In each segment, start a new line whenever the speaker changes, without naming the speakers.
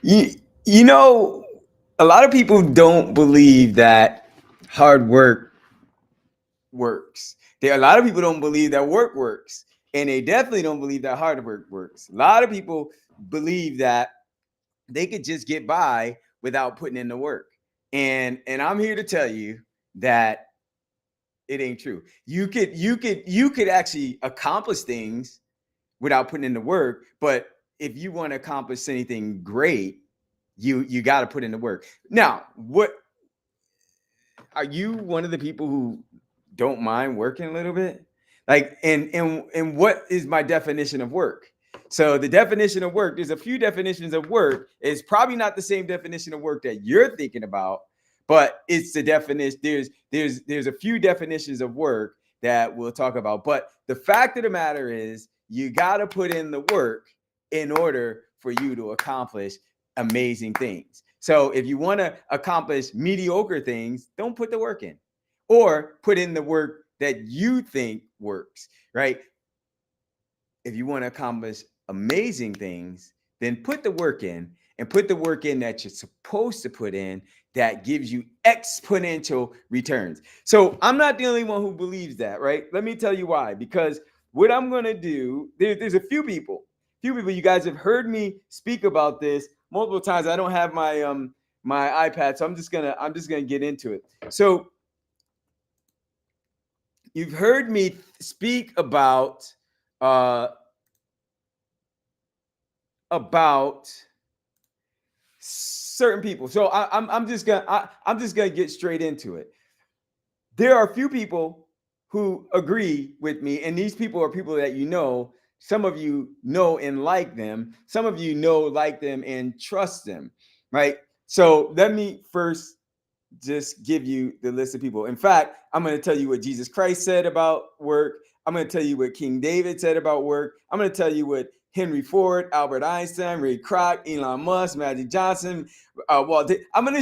You, you know, a lot of people don't believe that hard work works. A lot of people don't believe that work works. And they definitely don't believe that hard work works. A lot of people believe that they could just get by without putting in the work. And I'm here to tell you that it ain't true. You could actually accomplish things without putting in the work, but if you want to accomplish anything great, you got to put in the work. Now, what are you one of the people who don't mind working a little bit? Like, and what is my definition of work? So the definition of work, there's a few definitions of work. It's probably not the same definition of work that you're thinking about, but it's the definition. There's a few definitions of work that we'll talk about. But the fact of the matter is, you got to put in the work in order for you to accomplish amazing things. So if you want to accomplish mediocre things, don't put the work in, or put in the work that you think works, right? If you want to accomplish amazing things, then put the work in, and put the work in that you're supposed to put in, that gives you exponential returns. So I'm not the only one who believes that, right? Let me tell you why. Because what I'm going to do, there's a few people, you guys have heard me speak about this multiple times. I don't have my iPad, so I'm just gonna get into it. So you've heard me speak uh about certain people. So I'm just gonna get straight into it. There are a few people who agree with me, and these people are people that you know. Some of you know and like them. Some of you know, like them, and trust them, right? So let me first just give you the list of people. In fact, I'm going to tell you what Jesus Christ said about work. I'm going to tell you what King David said about work. I'm going to tell you what Henry Ford, Albert Einstein, Ray Kroc, Elon Musk, Magic Johnson, I'm going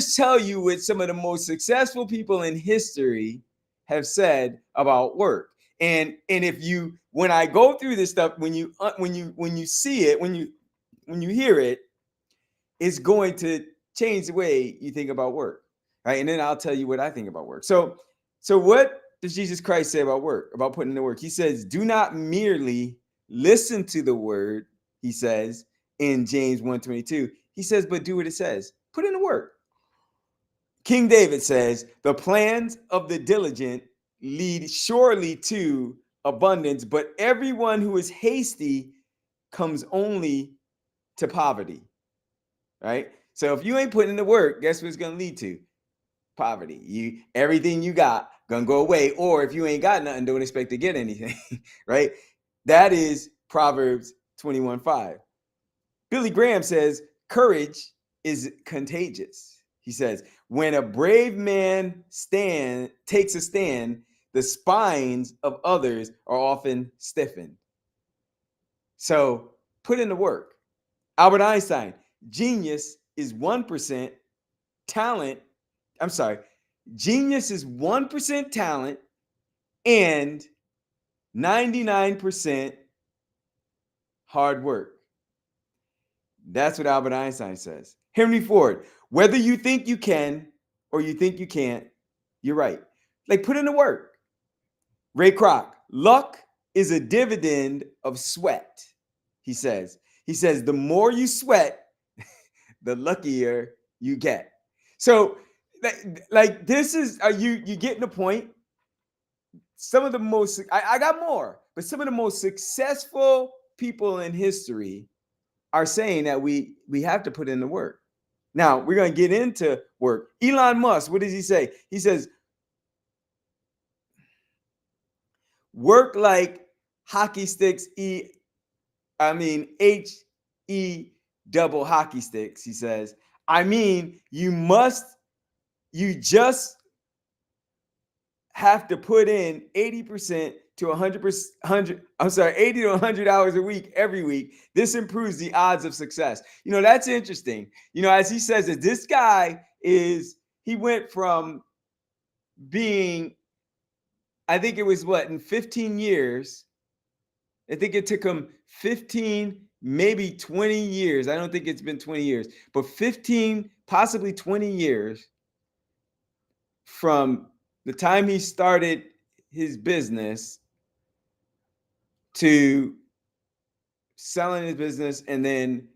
to tell you what some of the most successful people in history have said about work. And if you, when I go through this stuff, when you see it, when you hear it, it's going to change the way you think about work, right? And then I'll tell you what I think about work. So what does Jesus Christ say about work, about putting in the work? He says, do not merely listen to the word, he says in James 1:22. He says, but do what it says. Put in the work. King David says, the plans of the diligent lead surely to abundance, but everyone who is hasty comes only to poverty, right? So if you ain't putting in the work, guess what it's gonna lead to? Poverty. Everything you got gonna go away, or if you ain't got nothing, don't expect to get anything, right? That is Proverbs 21:5. Billy Graham says, courage is contagious. He says, when a brave man takes a stand, the spines of others are often stiffened. So put in the work. Albert Einstein, genius is 1% talent. I'm sorry, genius is 1% talent and 99% hard work. That's what Albert Einstein says. Henry Ford, whether you think you can or you think you can't, you're right. Like, put in the work. Ray Kroc, luck is a dividend of sweat, he says. He says, the more you sweat, the luckier you get. So, like this is, are you getting the point? Some of the most, I got more, but some of the most successful people in history are saying that we have to put in the work. Now we're going to get into work. Elon Musk, what does he say? He says, work like hockey sticks. H-E double hockey sticks. He says, you just have to put in 80% to 100%, I'm sorry, 80 to 100 hours a week every week. This improves the odds of success. That's interesting. As he says that this guy he went from being, I think it was in 15 years, I think it took him 15 maybe 20 years. I don't think it's been 20 years, but 15, possibly 20 years from the time he started his business to selling his business and then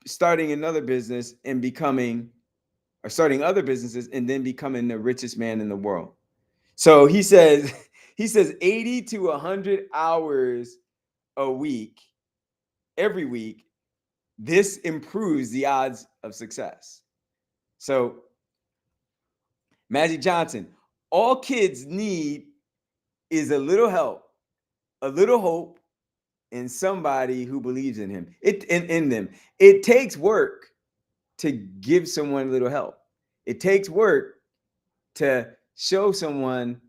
starting another business and becoming, or starting other businesses and then becoming the richest man in the world. So he says 80 to 100 hours a week, every week. This improves the odds of success. So Magic Johnson, all kids need is a little help, a little hope, and somebody who believes in him. In them. It takes work to give someone a little help. It takes work to show someone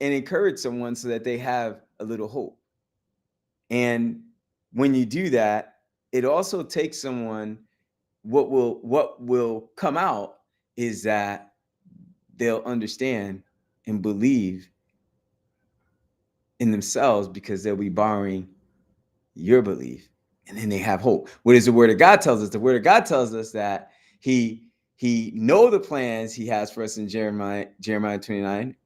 and encourage someone so that they have a little hope. And when you do that, it also takes someone, what will come out is that they'll understand and believe in themselves because they'll be borrowing your belief, and then they have hope. What is the word of God tells us? The word of God tells us that he know the plans he has for us in Jeremiah 29.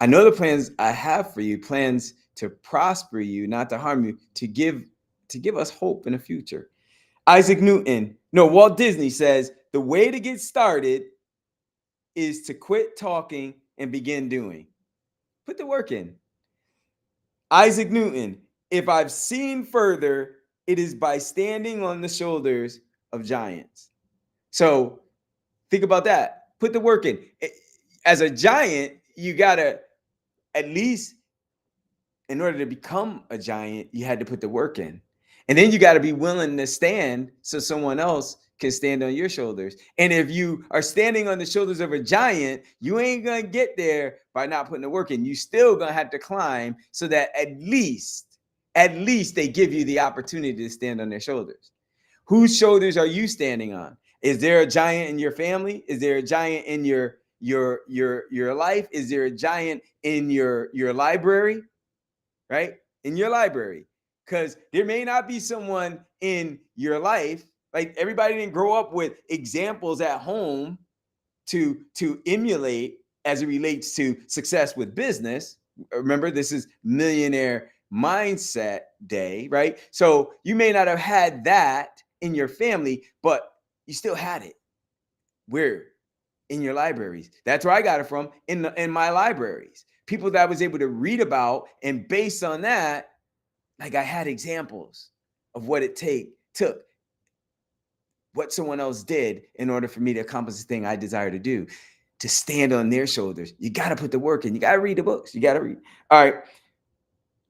I know the plans I have for you, plans to prosper you, not to harm you, to give us hope in the future. Walt Disney says the way to get started is to quit talking and begin doing. Put the work in. Isaac Newton, if I've seen further, it is by standing on the shoulders of giants. So think about that. Put the work in. As a giant, you got to, at least in order to become a giant, you had to put the work in. And then you got to be willing to stand so someone else can stand on your shoulders. And if you are standing on the shoulders of a giant, you ain't going to get there by not putting the work in. You still going to have to climb so that at least they give you the opportunity to stand on their shoulders. Whose shoulders are you standing on? Is there a giant in your family? Is there a giant in your life? Is there a giant in your library? Right? In your library. Because there may not be someone in your life, like everybody didn't grow up with examples at home to emulate as it relates to success with business. Remember, this is Millionaire Mindset Day, right? So you may not have had that in your family, but you still had it. Where? In your libraries. That's where I got it from, in my libraries. People that I was able to read about, and based on that, like I had examples of what it took, what someone else did in order for me to accomplish the thing I desire to do, to stand on their shoulders. You got to put the work in. You got to read the books. You got to read. All right.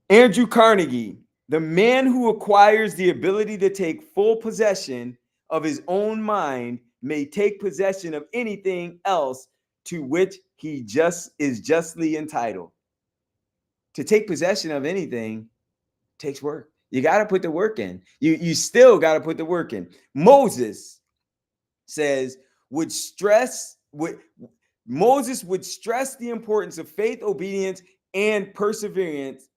Andrew Carnegie, the man who acquires the ability to take full possession of his own mind may take possession of anything else to which he is justly entitled. To take possession of anything takes work. You got to put the work in. You still got to put the work in. Moses says Moses would stress the importance of faith, obedience, and perseverance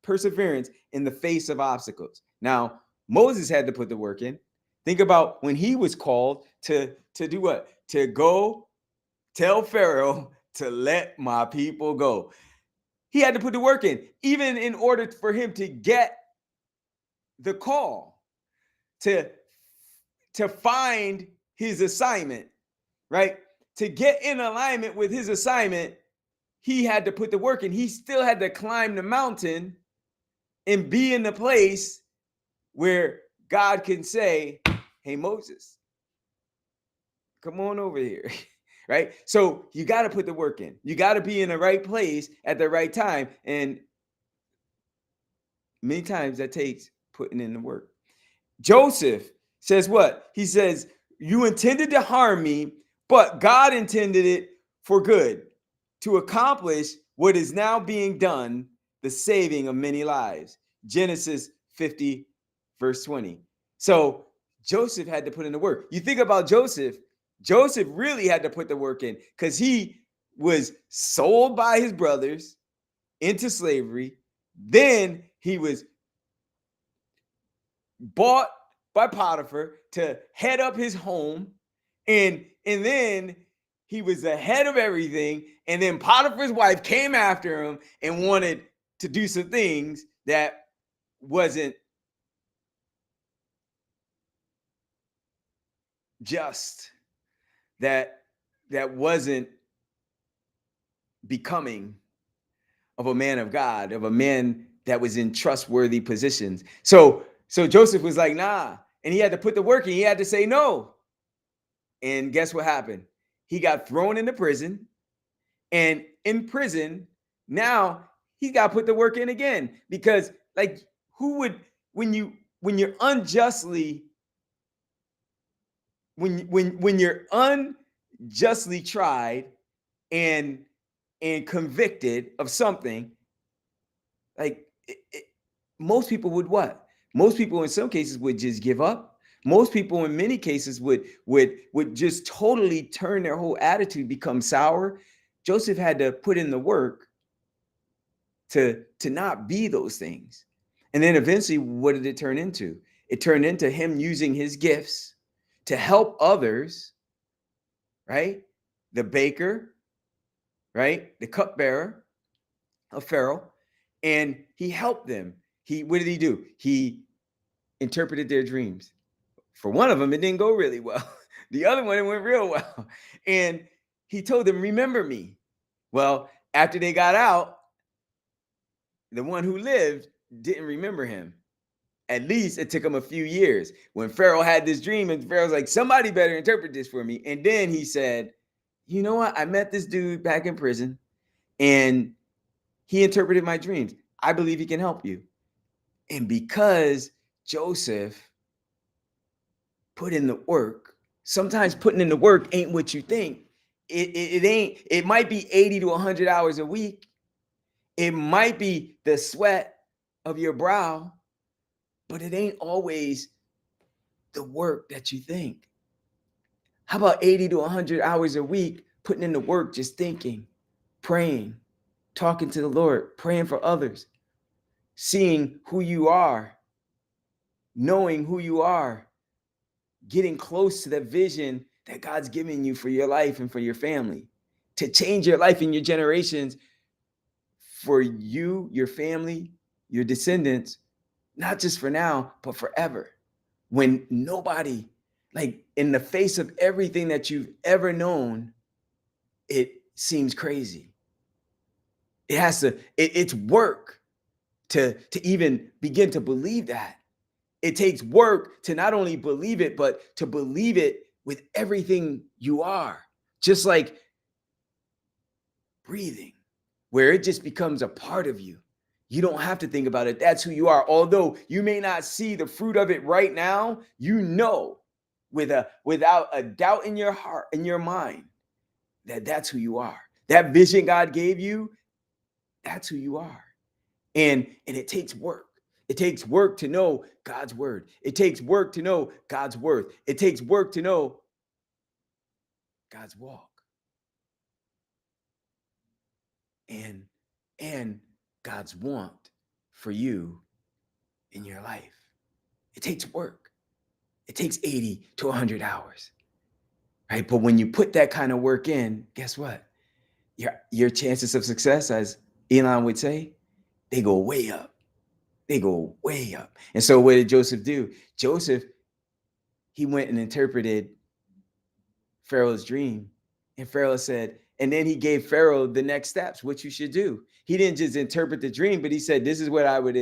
in the face of obstacles. Now, Moses had to put the work in. Think about when he was called to do what? To go tell Pharaoh to let my people go. He had to put the work in, even in order for him to get the call to find his assignment, right? To get in alignment with his assignment, he had to put the work in. He still had to climb the mountain and be in the place where God can say, hey, Moses, come on over here, right? So you got to put the work in. You got to be in the right place at the right time. And many times that takes putting in the work. Joseph says what? He says, you intended to harm me, but God intended it for good, to accomplish what is now being done, the saving of many lives. Genesis 50, verse 20. So Joseph had to put in the work. You think about Joseph really had to put the work in because he was sold by his brothers into slavery. Then he was bought by Potiphar to head up his home, and then he was the head of everything, and then Potiphar's wife came after him and wanted to do some things that wasn't just, that wasn't becoming of a man of God, of a man that was in trustworthy positions. So Joseph was like, nah, and he had to put the work in. He had to say no. And guess what happened? He got thrown into prison, and in prison, now he got to put the work in again, because like, who would, when you're unjustly, when you're unjustly tried and convicted of something, like most people would what? Most people in some cases would just give up. Most people in many cases would just totally turn their whole attitude, become sour. Joseph had to put in the work to not be those things. And then eventually, what did it turn into? It turned into him using his gifts to help others, right? The baker, right? The cupbearer of Pharaoh, and he helped them. What did he do? He interpreted their dreams. For one of them, it didn't go really well. The other one, it went real well. And he told them, remember me. Well, after they got out, the one who lived didn't remember him. At least it took him a few years. When Pharaoh had this dream, and Pharaoh's like, somebody better interpret this for me. And then he said, you know what? I met this dude back in prison, and he interpreted my dreams. I believe he can help you. And because Joseph put in the work, sometimes putting in the work ain't what you think. It ain't. It might be 80 to 100 hours a week. It might be the sweat of your brow, but it ain't always the work that you think. How about 80 to 100 hours a week putting in the work, just thinking, praying, talking to the Lord, praying for others, seeing who you are, knowing who you are, getting close to the vision that God's given you for your life and for your family, to change your life and your generations, for you, your family, your descendants, not just for now, but forever. When nobody, like, in the face of everything that you've ever known, it seems crazy. It's work to even begin to believe that. It takes work to not only believe it, but to believe it with everything you are. Just like breathing, where it just becomes a part of you. You don't have to think about it. That's who you are. Although you may not see the fruit of it right now, you know, without a doubt in your heart, in your mind, that that's who you are. That vision God gave you, that's who you are. And it takes work. It takes work to know God's word. It takes work to know God's worth. It takes work to know God's walk. And God's want for you in your life. It takes work. It takes 80 to 100 hours. Right? But when you put that kind of work in, guess what? Your chances of success, as Elon would say, they go way up. They go way up. And so what did Joseph do? Joseph, he went and interpreted Pharaoh's dream. And Pharaoh said, and then he gave Pharaoh the next steps, what you should do. He didn't just interpret the dream, but he said, this is what I would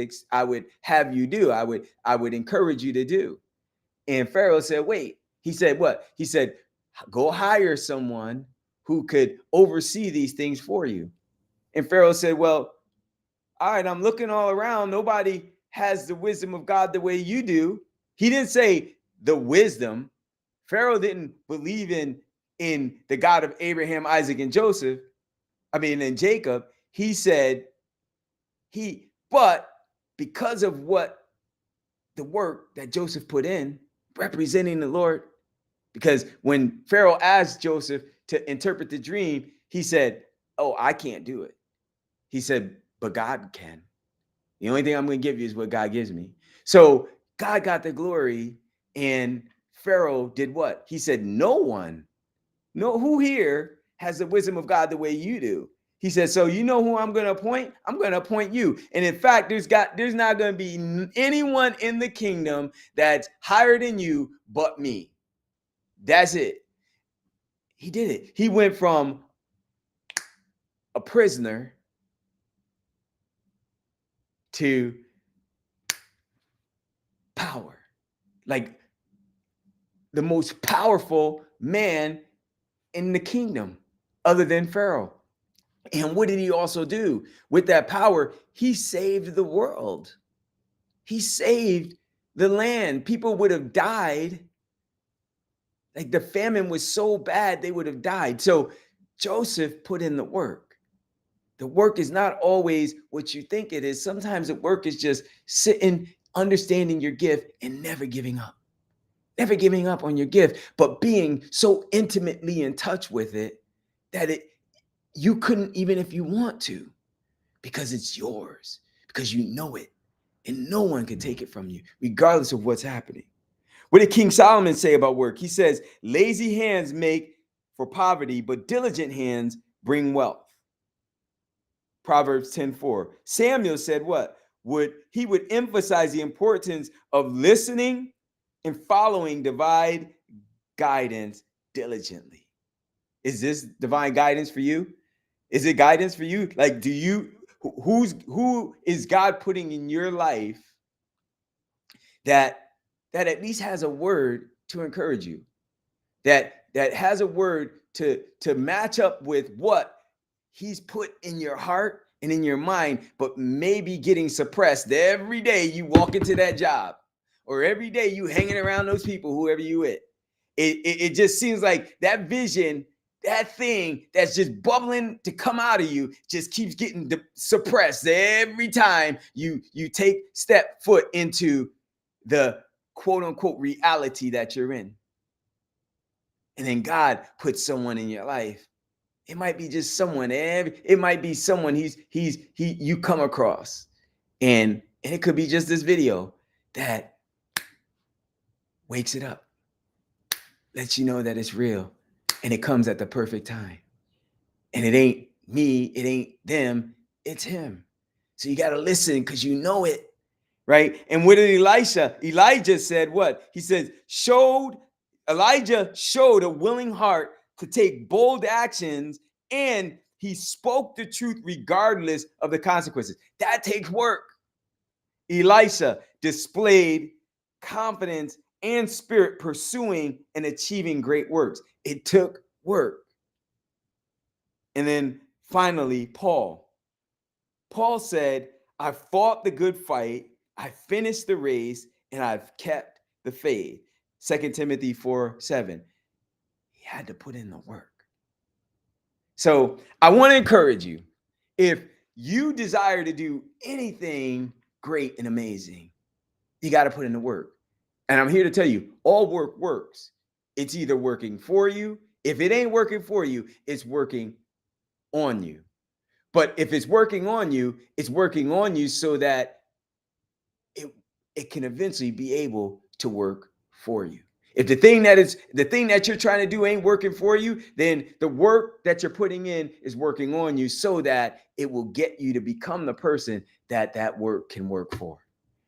have you do. I would encourage you to do. And Pharaoh said, wait. He said, what? He said, go hire someone who could oversee these things for you. And Pharaoh said, well, all right, I'm looking all around. Nobody has the wisdom of God the way you do. He didn't say the wisdom. Pharaoh didn't believe in the God of Abraham, Isaac, and and Jacob. He said, but because of what the work that Joseph put in, representing the Lord, because when Pharaoh asked Joseph to interpret the dream, he said, oh, I can't do it. He said, but God can. The only thing I'm going to give you is what God gives me. So God got the glory, and Pharaoh did what? He said, no one, no, who here has the wisdom of God the way you do? He said, so you know who I'm going to appoint? I'm going to appoint you. And in fact, there's not going to be anyone in the kingdom that's higher than you but me. That's it. He did it. He went from a prisoner to power. Like the most powerful man in the kingdom other than Pharaoh. And what did he also do? With that power, he saved the world. He saved the land. People would have died. Like the famine was so bad, they would have died. So Joseph put in the work. The work is not always what you think it is. Sometimes the work is just sitting, understanding your gift, and never giving up. Never giving up on your gift, but being so intimately in touch with it that you couldn't, even if you want to, because it's yours, because you know it, and no one can take it from you, regardless of what's happening. What did King Solomon say about work? He says, lazy hands make for poverty, but diligent hands bring wealth. Proverbs 10:4. Samuel said what? He would emphasize the importance of listening and following divine guidance diligently. Is this divine guidance for you? Is it guidance for you? Like, who is God putting in your life that at least has a word to encourage you, that has a word to match up with what he's put in your heart and in your mind, but maybe getting suppressed every day you walk into that job, or every day you hanging around those people, whoever you with. It just seems like that vision, that thing that's just bubbling to come out of you, just keeps getting suppressed every time you step foot into the quote unquote reality that you're in. And then God puts someone in your life. It might be just someone, it might be someone you come across. And it could be just this video that wakes it up, lets you know that it's real, and it comes at the perfect time. And it ain't me, it ain't them, it's him. So you got to listen because you know it, right? And what did Elijah said what? He says, Elijah showed a willing heart to take bold actions, and he spoke the truth regardless of the consequences. That takes work. Elisha displayed confidence and spirit pursuing and achieving great works. It took work. And then finally, Paul said, I fought the good fight, I finished the race, and I've kept the faith. 2 Timothy 4:7. He had to put in the work. So I want to encourage you, if you desire to do anything great and amazing, you got to put in the work. And I'm here to tell you, all work works. It's either working for you. If it ain't working for you, it's working on you. But if it's working on you, it's working on you so that it can eventually be able to work for you. If the thing that you're trying to do ain't working for you, then the work that you're putting in is working on you so that it will get you to become the person that work can work for.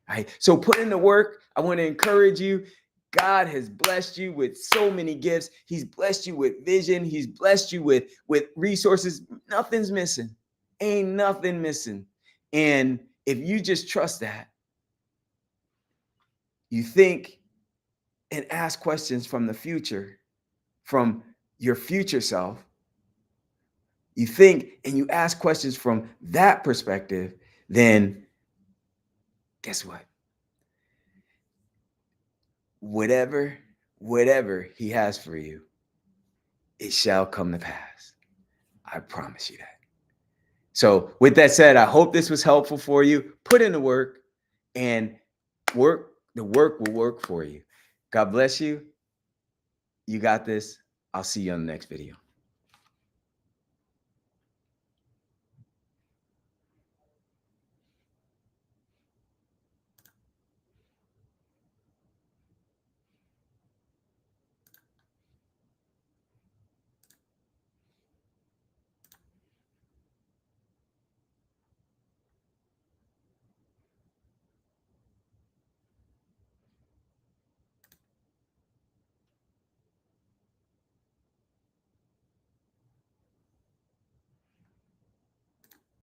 All right. So put in the work. I want to encourage you. God has blessed you with so many gifts. He's blessed you with vision. He's blessed you with resources. Nothing's missing. Ain't nothing missing. And if you just trust that, you think and ask questions from the future, from your future self. You think and you ask questions from that perspective, then guess what? Whatever he has for you, it shall come to pass. I promise you that. So with that said, I hope this was helpful for you. Put in the work, and the work will work for you. God bless you. You got this. I'll see you on the next video.